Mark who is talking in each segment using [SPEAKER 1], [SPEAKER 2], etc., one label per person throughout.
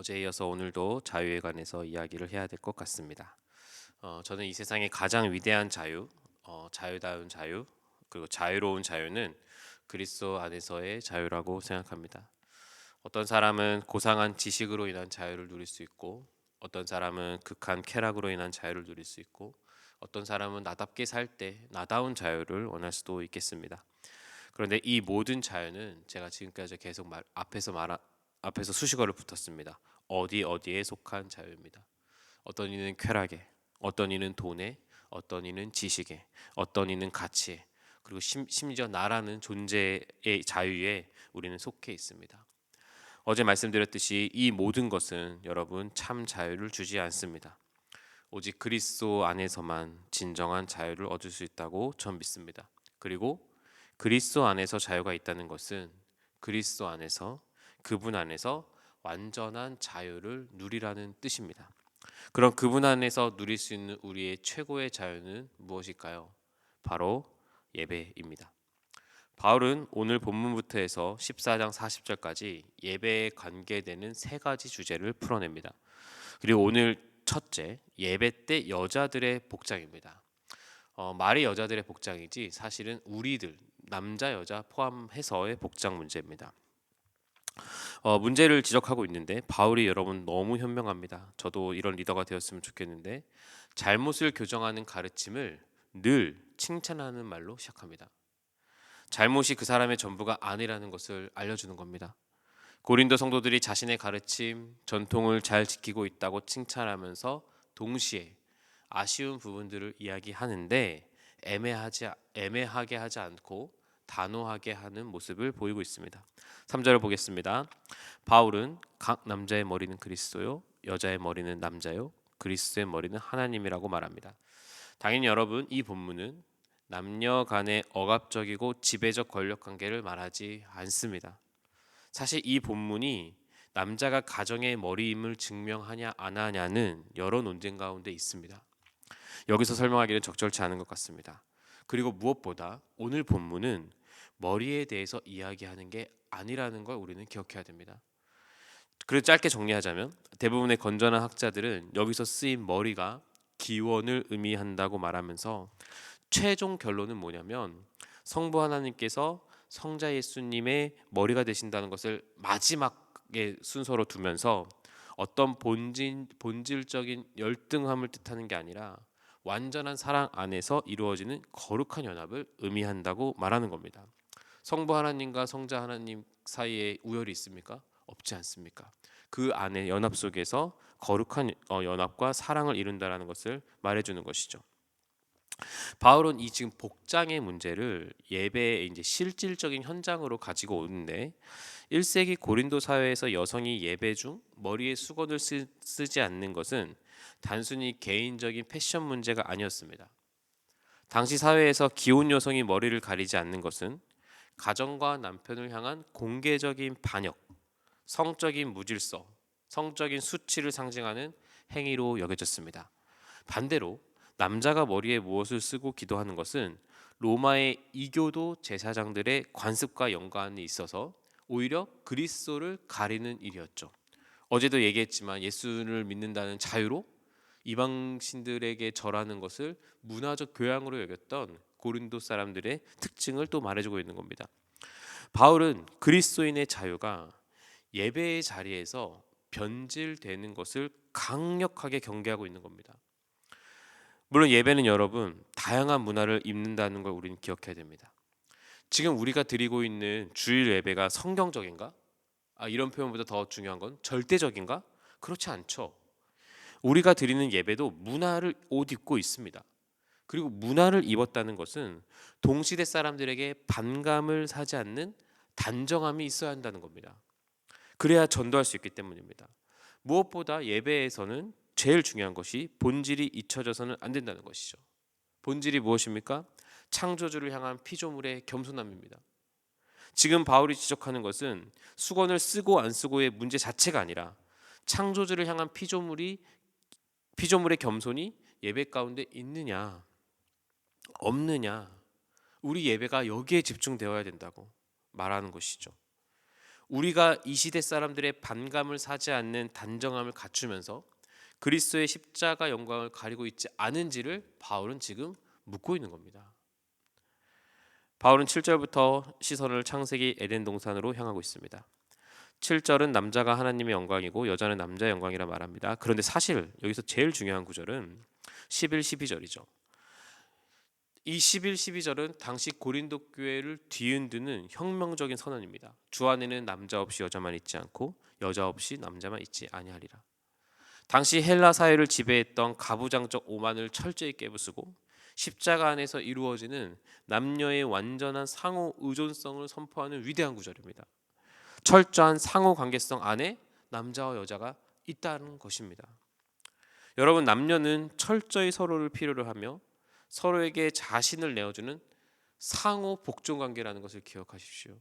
[SPEAKER 1] 어제에 이어서 오늘도 자유에 관해서 이야기를 해야 될 것 같습니다. 저는 이 세상의 가장 위대한 자유, 자유다운 자유, 그리고 자유로운 자유는 그리스도 안에서의 자유라고 생각합니다. 어떤 사람은 고상한 지식으로 인한 자유를 누릴 수 있고, 어떤 사람은 극한 쾌락으로 인한 자유를 누릴 수 있고, 어떤 사람은 나답게 살 때 나다운 자유를 원할 수도 있겠습니다. 그런데 이 모든 자유는 제가 지금까지 계속 앞에서 수식어를 붙었습니다. 어디에 속한 자유입니다. 어떤 이는 쾌락에, 어떤 이는 돈에, 어떤 이는 지식에, 어떤 이는 가치에, 그리고 심지어 나라는 존재의 자유에 우리는 속해 있습니다. 어제 말씀드렸듯이 이 모든 것은 여러분 참 자유를 주지 않습니다. 오직 그리스도 안에서만 진정한 자유를 얻을 수 있다고 전 믿습니다. 그리고 그리스도 안에서 자유가 있다는 것은 그리스도 안에서, 그분 안에서 완전한 자유를 누리라는 뜻입니다. 그럼 그분 안에서 누릴 수 있는 우리의 최고의 자유는 무엇일까요? 바로 예배입니다. 바울은 오늘 본문부터 해서 14장 40절까지 예배에 관계되는 세 가지 주제를 풀어냅니다. 그리고 오늘 첫째, 예배 때 여자들의 복장입니다. 말이 여자들의 복장이지 사실은 우리들 남자 여자 포함해서의 복장 문제입니다. 문제를 지적하고 있는데 바울이 여러분 너무 현명합니다. 저도 이런 리더가 되었으면 좋겠는데 잘못을 교정하는 가르침을 늘 칭찬하는 말로 시작합니다. 잘못이 그 사람의 전부가 아니라는 것을 알려주는 겁니다. 고린도 성도들이 자신의 가르침, 전통을 잘 지키고 있다고 칭찬하면서 동시에 아쉬운 부분들을 이야기하는데 애매하게 하지 않고 단호하게 하는 모습을 보이고 있습니다. 3절을 보겠습니다. 바울은 각 남자의 머리는 그리스도요, 여자의 머리는 남자요, 그리스도의 머리는 하나님이라고 말합니다. 당연히 여러분 이 본문은 남녀 간의 억압적이고 지배적 권력 관계를 말하지 않습니다. 사실 이 본문이 남자가 가정의 머리임을 증명하냐 안 하냐는 여러 논쟁 가운데 있습니다. 여기서 설명하기는 적절치 않은 것 같습니다. 그리고 무엇보다 오늘 본문은 머리에 대해서 이야기하는 게 아니라는 걸 우리는 기억해야 됩니다. 그래서 짧게 정리하자면 대부분의 건전한 학자들은 여기서 쓰인 머리가 기원을 의미한다고 말하면서 최종 결론은 뭐냐면 성부 하나님께서 성자 예수님의 머리가 되신다는 것을 마지막의 순서로 두면서 어떤 본질적인 열등함을 뜻하는 게 아니라 완전한 사랑 안에서 이루어지는 거룩한 연합을 의미한다고 말하는 겁니다. 성부 하나님과 성자 하나님 사이에 우열이 있습니까? 없지 않습니까? 그 안에 연합 속에서 거룩한 연합과 사랑을 이룬다라는 것을 말해주는 것이죠. 바울은 이 지금 복장의 문제를 예배의 이제 실질적인 현장으로 가지고 오는데 1세기 고린도 사회에서 여성이 예배 중 머리에 수건을 쓰지 않는 것은 단순히 개인적인 패션 문제가 아니었습니다. 당시 사회에서 기혼 여성이 머리를 가리지 않는 것은 가정과 남편을 향한 공개적인 반역, 성적인 무질서, 성적인 수치를 상징하는 행위로 여겨졌습니다. 반대로 남자가 머리에 무엇을 쓰고 기도하는 것은 로마의 이교도 제사장들의 관습과 연관이 있어서 오히려 그리스도를 가리는 일이었죠. 어제도 얘기했지만 예수를 믿는다는 자유로 이방신들에게 절하는 것을 문화적 교양으로 여겼던 고린도 사람들의 특징을 또 말해주고 있는 겁니다. 바울은 그리스도인의 자유가 예배의 자리에서 변질되는 것을 강력하게 경계하고 있는 겁니다. 물론 예배는 여러분 다양한 문화를 입는다는 걸 우리는 기억해야 됩니다. 지금 우리가 드리고 있는 주일 예배가 성경적인가? 이런 표현보다 더 중요한 건 절대적인가? 그렇지 않죠. 우리가 드리는 예배도 문화를 옷 입고 있습니다. 그리고 문화를 입었다는 것은 동시대 사람들에게 반감을 사지 않는 단정함이 있어야 한다는 겁니다. 그래야 전도할 수 있기 때문입니다. 무엇보다 예배에서는 제일 중요한 것이 본질이 잊혀져서는 안 된다는 것이죠. 본질이 무엇입니까? 창조주를 향한 피조물의 겸손함입니다. 지금 바울이 지적하는 것은 수건을 쓰고 안 쓰고의 문제 자체가 아니라 창조주를 향한 피조물의 겸손이 예배 가운데 있느냐 없느냐, 우리 예배가 여기에 집중되어야 된다고 말하는 것이죠. 우리가 이 시대 사람들의 반감을 사지 않는 단정함을 갖추면서 그리스도의 십자가 영광을 가리고 있지 않은지를 바울은 지금 묻고 있는 겁니다. 바울은 7절부터 시선을 창세기 에덴 동산으로 향하고 있습니다. 7절은 남자가 하나님의 영광이고 여자는 남자의 영광이라 말합니다. 그런데 사실 여기서 제일 중요한 구절은 11, 12절이죠. 이 11, 12절은 당시 고린도 교회를 뒤흔드는 혁명적인 선언입니다. 주 안에는 남자 없이 여자만 있지 않고 여자 없이 남자만 있지 아니하리라. 당시 헬라 사회를 지배했던 가부장적 오만을 철저히 깨부수고 십자가 안에서 이루어지는 남녀의 완전한 상호 의존성을 선포하는 위대한 구절입니다. 철저한 상호 관계성 안에 남자와 여자가 있다는 것입니다. 여러분, 남녀는 철저히 서로를 필요로 하며 서로에게 자신을 내어주는 상호 복종 관계라는 것을 기억하십시오.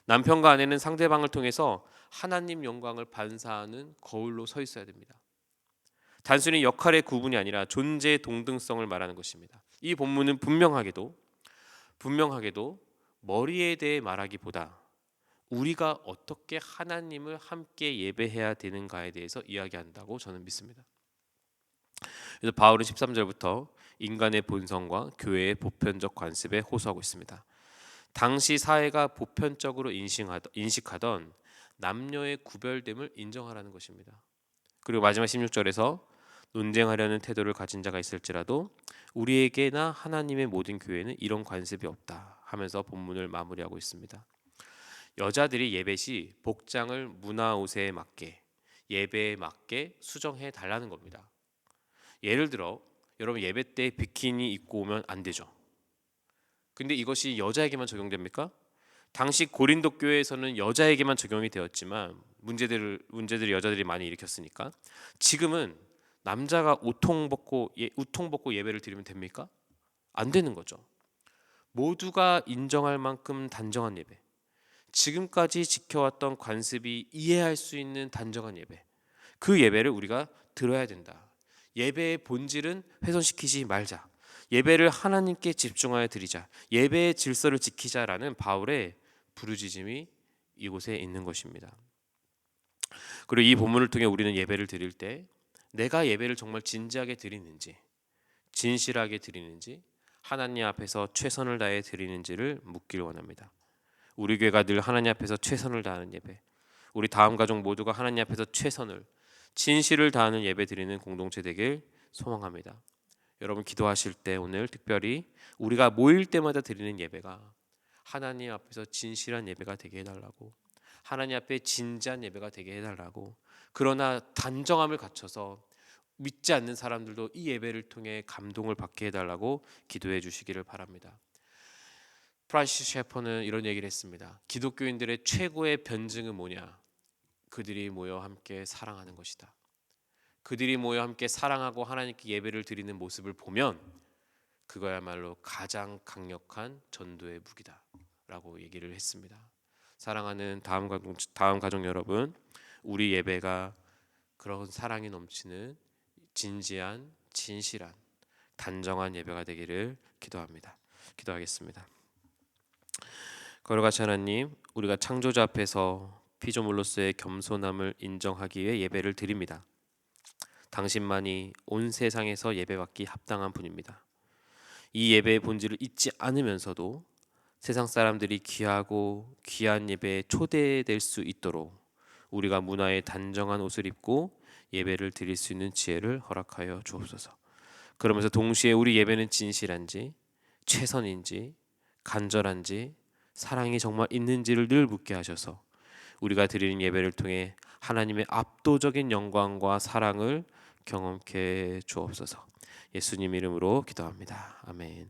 [SPEAKER 1] 남편과 아내는 상대방을 통해서 하나님 영광을 반사하는 거울로 서 있어야 됩니다. 단순히 역할의 구분이 아니라 존재의 동등성을 말하는 것입니다. 이 본문은 분명하게도 머리에 대해 말하기보다 우리가 어떻게 하나님을 함께 예배해야 되는가에 대해서 이야기한다고 저는 믿습니다. 그래서 바울은 13절부터 인간의 본성과 교회의 보편적 관습에 호소하고 있습니다. 당시 사회가 보편적으로 인식하던 남녀의 구별됨을 인정하라는 것입니다. 그리고 마지막 16절에서 논쟁하려는 태도를 가진 자가 있을지라도 우리에게나 하나님의 모든 교회는 이런 관습이 없다 하면서 본문을 마무리하고 있습니다. 여자들이 예배 시 복장을 문화 옷에 맞게, 예배에 맞게 수정해 달라는 겁니다. 예를 들어 여러분, 예배 때 비키니 입고 오면 안 되죠. 근데 이것이 여자에게만 적용됩니까? 당시 고린도 교회에서는 여자에게만 적용이 되었지만 문제들이 여자들이 많이 일으켰으니까 지금은 남자가 우통 벗고 예배를 드리면 됩니까? 안 되는 거죠. 모두가 인정할 만큼 단정한 예배, 지금까지 지켜왔던 관습이 이해할 수 있는 단정한 예배, 그 예배를 우리가 들어야 된다. 예배의 본질은 훼손시키지 말자. 예배를 하나님께 집중하여 드리자. 예배의 질서를 지키자라는 바울의 부르짖음이 이곳에 있는 것입니다. 그리고 이 본문을 통해 우리는 예배를 드릴 때 내가 예배를 정말 진지하게 드리는지, 진실하게 드리는지, 하나님 앞에서 최선을 다해 드리는지를 묻길 원합니다. 우리 교회가 늘 하나님 앞에서 최선을 다하는 예배, 우리 다음 가족 모두가 하나님 앞에서 최선을, 진실을 다하는 예배 드리는 공동체 되길 소망합니다. 여러분, 기도하실 때 오늘 특별히 우리가 모일 때마다 드리는 예배가 하나님 앞에서 진실한 예배가 되게 해달라고, 하나님 앞에 진지한 예배가 되게 해달라고, 그러나 단정함을 갖춰서 믿지 않는 사람들도 이 예배를 통해 감동을 받게 해달라고 기도해 주시기를 바랍니다. 프란시스 셰퍼는 이런 얘기를 했습니다. 기독교인들의 최고의 변증은 뭐냐? 그들이 모여 함께 사랑하는 것이다. 그들이 모여 함께 사랑하고 하나님께 예배를 드리는 모습을 보면 그거야말로 가장 강력한 전도의 무기다 라고 얘기를 했습니다. 사랑하는 다음 가족 여러분, 우리 예배가 그런 사랑이 넘치는 진지한, 진실한, 단정한 예배가 되기를 기도합니다. 기도하겠습니다. 거룩하신 하나님, 우리가 창조자 앞에서 피조물로서의 겸손함을 인정하기 위해 예배를 드립니다. 당신만이 온 세상에서 예배받기 합당한 분입니다. 이 예배의 본질을 잊지 않으면서도 세상 사람들이 귀하고 귀한 예배에 초대될 수 있도록 우리가 문화의 단정한 옷을 입고 예배를 드릴 수 있는 지혜를 허락하여 주옵소서. 그러면서 동시에 우리 예배는 진실한지, 최선인지, 간절한지, 사랑이 정말 있는지를 늘 묻게 하셔서 우리가 드리는 예배를 통해 하나님의 압도적인 영광과 사랑을 경험케 주옵소서. 예수님 이름으로 기도합니다. 아멘.